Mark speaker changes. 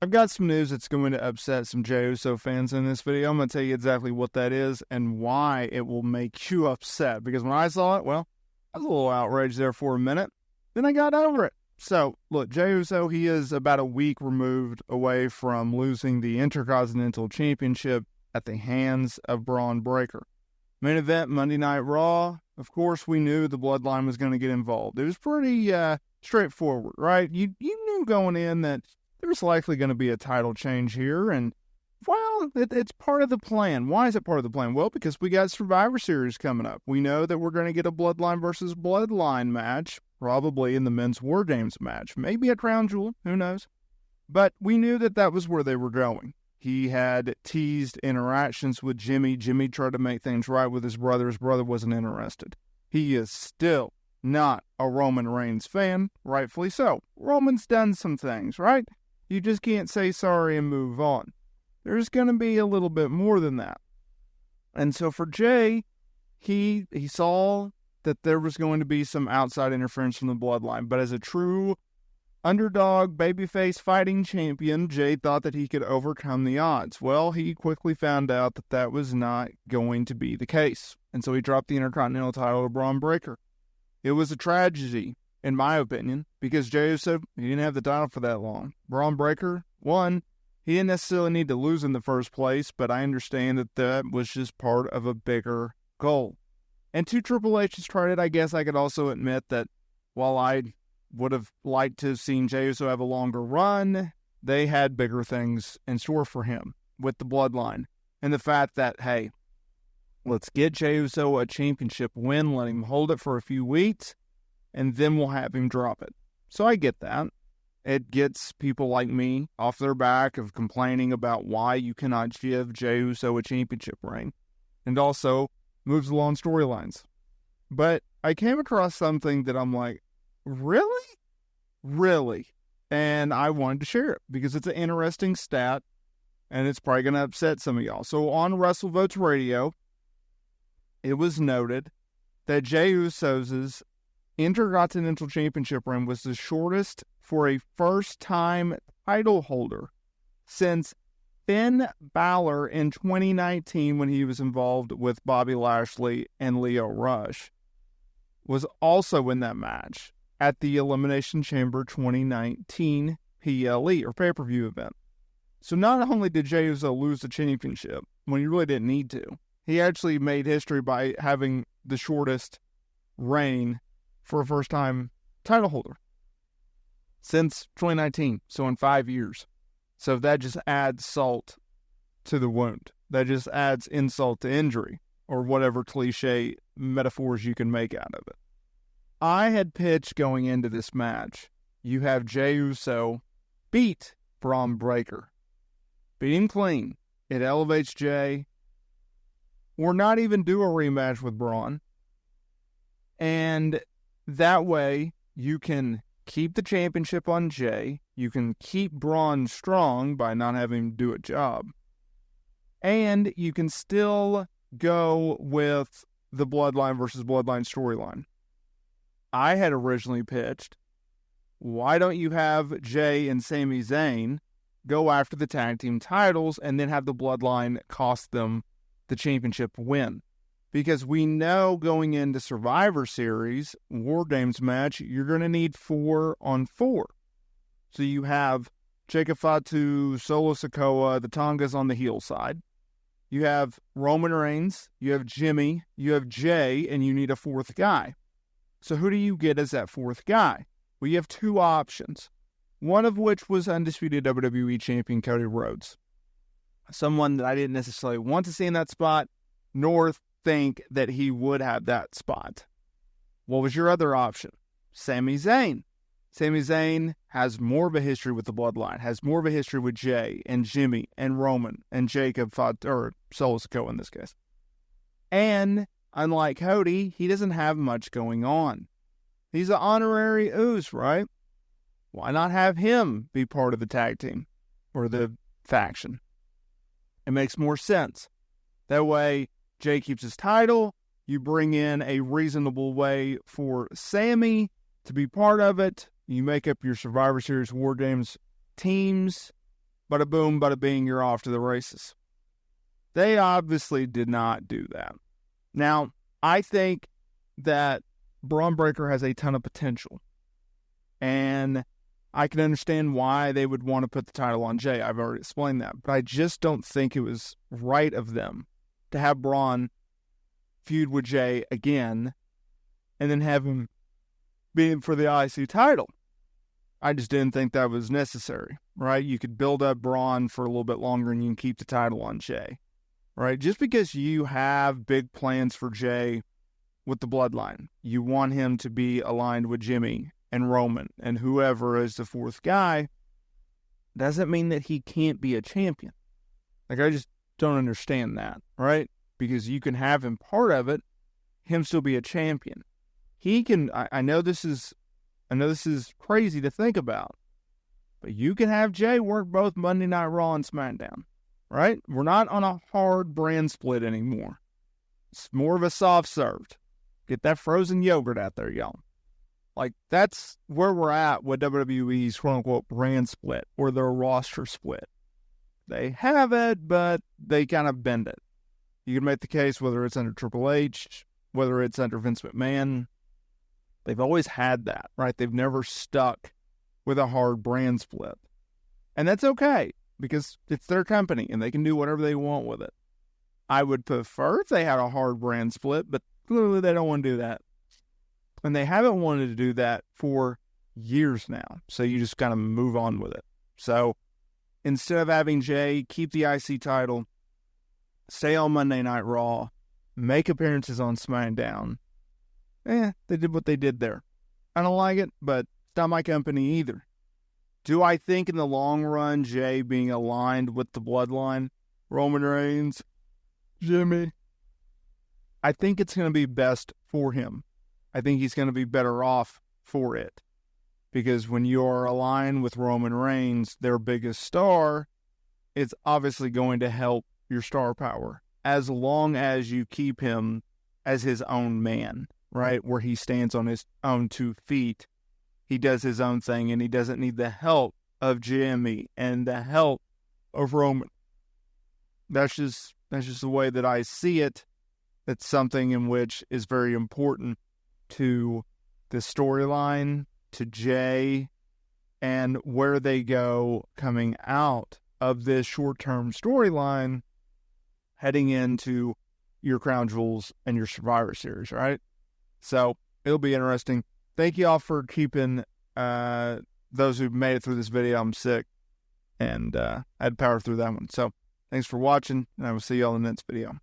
Speaker 1: I've got some news that's going to upset some Jey Uso fans in this video. I'm going to tell you exactly what that is and why it will make you upset. Because when I saw it, well, I was a little outraged there for a minute. Then I got over it. So, look, Jey Uso, he is about a week removed away from losing the Intercontinental Championship at the hands of Braun Breaker. Main event, Monday Night Raw. Of course, we knew the Bloodline was going to get involved. It was pretty straightforward, right? You knew going in that there's likely going to be a title change here, and, well, it's part of the plan. Why is it part of the plan? Well, because we got Survivor Series coming up. We know that we're going to get a Bloodline versus Bloodline match, probably in the Men's War Games match. Maybe a Crown Jewel, who knows? But we knew that that was where they were going. He had teased interactions with Jimmy. Jimmy tried to make things right with his brother. His brother wasn't interested. He is still not a Roman Reigns fan, rightfully so. Roman's done some things, right? You just can't say sorry and move on. There's going to be a little bit more than that. And so for Jey, he saw that there was going to be some outside interference from the Bloodline. But as a true underdog, babyface fighting champion, Jey thought that he could overcome the odds. Well, he quickly found out that that was not going to be the case. And so he dropped the Intercontinental title to Braun Breaker. It was a tragedy, in my opinion, because Jey Uso, he didn't have the title for that long. Braun Breaker, one, he didn't necessarily need to lose in the first place, but I understand that that was just part of a bigger goal. And to Triple H's credit, I guess I could also admit that while I would have liked to have seen Jey Uso have a longer run, they had bigger things in store for him with the Bloodline. And the fact that, hey, let's get Jey Uso a championship win, let him hold it for a few weeks, and then we'll have him drop it. So I get that. It gets people like me off their back of complaining about why you cannot give Jey Uso a championship reign. And also moves along storylines. But I came across something that I'm like, really? Really? And I wanted to share it because it's an interesting stat and it's probably going to upset some of y'all. So on WrestleVotes Radio, it was noted that Jey Uso's Intercontinental Championship reign was the shortest for a first-time title holder since Finn Balor in 2019 when he was involved with Bobby Lashley and Lio Rush was also in that match at the Elimination Chamber 2019 PLE or pay-per-view event. So not only did Jey Uso lose the championship when he really didn't need to, he actually made history by having the shortest reign for a first-time title holder since 2019, so in 5 years. So that just adds salt to the wound. That just adds insult to injury, or whatever cliche metaphors you can make out of it. I had pitched going into this match, you have Jey Uso beat Braun Breaker. Beat him clean. It elevates Jey. Or not even do a rematch with Braun. And that way, you can keep the championship on Jey. You can keep Braun strong by not having him do a job. And you can still go with the Bloodline versus Bloodline storyline. I had originally pitched, why don't you have Jey and Sami Zayn go after the tag team titles and then have the Bloodline cost them the championship win? Because we know going into Survivor Series, War Games match, you're going to need 4-on-4. So you have Jacob Fatu, Solo Sikoa, the Tongas on the heel side. You have Roman Reigns, you have Jimmy, you have Jey, and you need a fourth guy. So who do you get as that fourth guy? Well, you have two options. One of which was undisputed WWE champion Cody Rhodes. Someone that I didn't necessarily want to see in that spot, nor think that he would have that spot. What was your other option? Sami Zayn. Sami Zayn has more of a history with the Bloodline, has more of a history with Jey and Jimmy and Roman and Jacob, or Solo Sikoa in this case. And unlike Cody, he doesn't have much going on. He's an honorary Uso, right? Why not have him be part of the tag team or the faction? It makes more sense. That way, Jey keeps his title. You bring in a reasonable way for Sami to be part of it. You make up your Survivor Series War Games teams. bada boom, bada bing, you're off to the races. They obviously did not do that. Now, I think that Braun Breaker has a ton of potential. And I can understand why they would want to put the title on Jey. I've already explained that. But I just don't think it was right of them to have Braun feud with Jey again and then have him be in for the IC title. I just didn't think that was necessary, right? You could build up Braun for a little bit longer and you can keep the title on Jey, right? Just because you have big plans for Jey with the bloodline, you want him to be aligned with Jimmy and Roman and whoever is the fourth guy, doesn't mean that he can't be a champion. Like, I just don't understand that, right? Because you can have him part of it, him still be a champion. He can, I know this is crazy to think about, but you can have Jey work both Monday Night Raw and SmackDown, right? We're not on a hard brand split anymore. It's more of a soft served. Get that frozen yogurt out there, y'all. Like, that's where we're at with WWE's quote-unquote brand split or their roster split. They have it, but they kind of bend it. You can make the case whether it's under Triple H, whether it's under Vince McMahon. They've always had that, right? They've never stuck with a hard brand split. And that's okay, because it's their company, and they can do whatever they want with it. I would prefer if they had a hard brand split, but clearly they don't want to do that. And they haven't wanted to do that for years now. So you just kind of move on with it. So instead of having Jey keep the IC title, stay on Monday Night Raw, make appearances on SmackDown, they did what they did there. I don't like it, but it's not my company either. Do I think in the long run, Jey being aligned with the bloodline, Roman Reigns, Jimmy, I think it's going to be best for him. I think he's going to be better off for it. Because when you're aligned with Roman Reigns, their biggest star, it's obviously going to help your star power. As long as you keep him as his own man, right? Where he stands on his own 2 feet. He does his own thing, and he doesn't need the help of Jimmy and the help of Roman. That's just the way that I see it. It's something in which is very important to the storyline, to Jey, and where they go coming out of this short-term storyline heading into your Crown Jewels and your Survivor Series, right? So it'll be interesting. Thank you all for keeping those who've made it through this video. I'm sick, and I had to power through that one. So thanks for watching, and I will see you all in the next video.